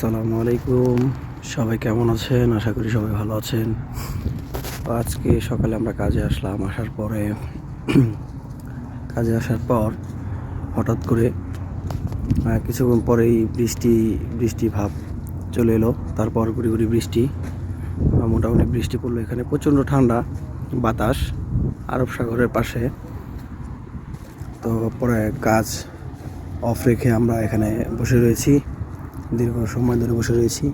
আসসালামু আলাইকুম। সবাই কেমন আছেন? আশা করি সবাই ভালো আছেন। তো আজকে সকালে আমরা কাজে আসলাম। কাজে আসার পর হঠাৎ করে কিছুক্ষণ পরেই বৃষ্টি ভাব চলে এলো। তারপর গুড়ি গুড়ি বৃষ্টি, মোটামুটি বৃষ্টি পড়লো। এখানে প্রচণ্ড ঠান্ডা বাতাস, আরব সাগরের পাশে। তো পরে কাজ অফ রেখে আমরা এখানে বসে রয়েছি, দীর্ঘ সময় ধরে বসে রয়েছি।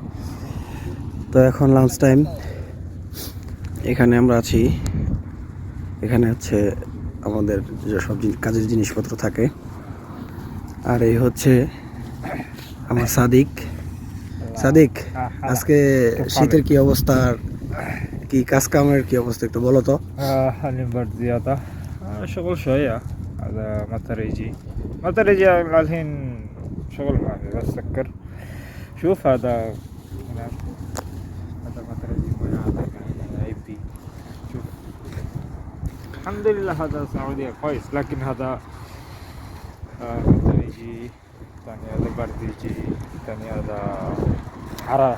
তো এখন লাঞ্চ টাইম। এখানে আমরা আছি, এখানে হচ্ছে আমাদের যেসব কাজের জিনিসপত্র থাকে। আর এই হচ্ছে আমার সাদিক। আজকে শীতের কি অবস্থা, কি কাজ কামের কি অবস্থা একটু বলো তো। حاليا برد زيادة. شغل شوية. هذا مطريجي الحين شغل ما في، بس سكر. شوف هذا هنا، هذا مطريجي مويه، هذا عيبي. شوف الحمد لله هذا سعودية كويس، لكن هذا مطريجي ثاني، هذا برد يجي ثاني، هذا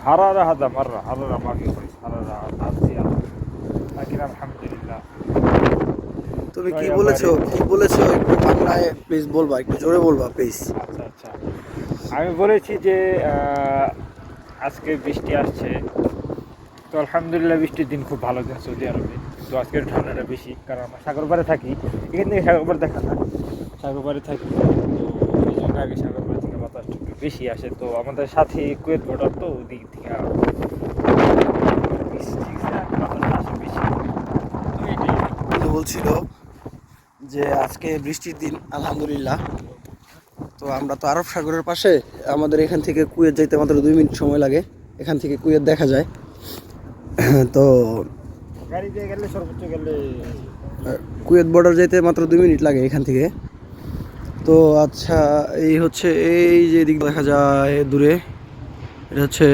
حرارة هذا مرة حرارة ما في كويس، حرارة زيادة، لكن الحمد لله. তুমি কি বলেছো একটু বাংলায় প্লিজ বলবা, একটু জোরে বলবা প্লিজ। আচ্ছা আচ্ছা, আমি বলেছি যে আজকে বৃষ্টি আসছে, তো আলহামদুলিল্লাহ বৃষ্টির দিন খুব ভালো দিন সৌদি আরবে। তো আজকের ঠান্ডাটা বেশি, কারণ আমরা সাগর পাড়ে থাকি। এখান থেকে সাগর পাড় দেখা না, সাগর পাড়ে থাকি, তো এই জন্য আগে সাগর পাড় থেকে বাতাসটা একটু বেশি আসে। তো আমাদের সাথে কুয়েত বর্ডার, তো ওদিক থেকে বাতাসটা আসে বেশি। তো এটাই বলছিল যে আজকে বৃষ্টির দিন আলহামদুলিল্লাহ। তো আমরা তো আরব সাগরের পাশে, আমাদের এখান থেকে কুয়েত যাইতে মাত্র 2 মিনিট সময় লাগে। এখান থেকে কুয়েত দেখা যায়। তো গাড়ি দিয়ে গেলে সর্বোচ্চ গেলে কুয়েত বর্ডার যেতে মাত্র 2 মিনিট লাগে এখান থেকে। তো আচ্ছা, এই হচ্ছে এই যে এদিক দেখা যায় দূরে, এটা হচ্ছে,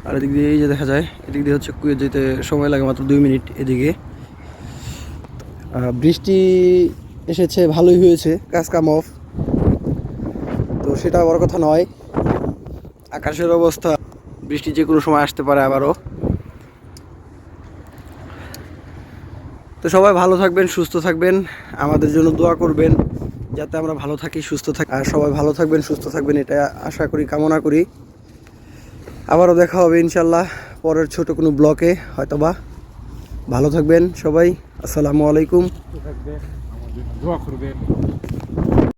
আর এদিক দিয়ে এই যে দেখা যায়, এদিক দিয়ে হচ্ছে কুয়েত যেতে সময় লাগে মাত্র 2 মিনিট এদিকে। বৃষ্টি এসেছে, ভালোই হয়েছে, কাজ কাম অফ। তো সেটা বড় কথা নয়, আকাশের অবস্থা, বৃষ্টি যে কোনো সময় আসতে পারে আবারও। তো সবাই ভালো থাকবেন, সুস্থ থাকবেন, আমাদের জন্য দোয়া করবেন যাতে আমরা ভালো থাকি, সুস্থ থাকি। আর সবাই ভালো থাকবেন, সুস্থ থাকবেন, এটা আশা করি, কামনা করি। আবারও দেখা হবে ইনশাল্লাহ পরের ছোট কোনো ব্লকে হয়তোবা। ভালো থাকবেন সবাই। আসসালামু আলাইকুম। থাকবেন, আমার জন্য দোয়া করবেন।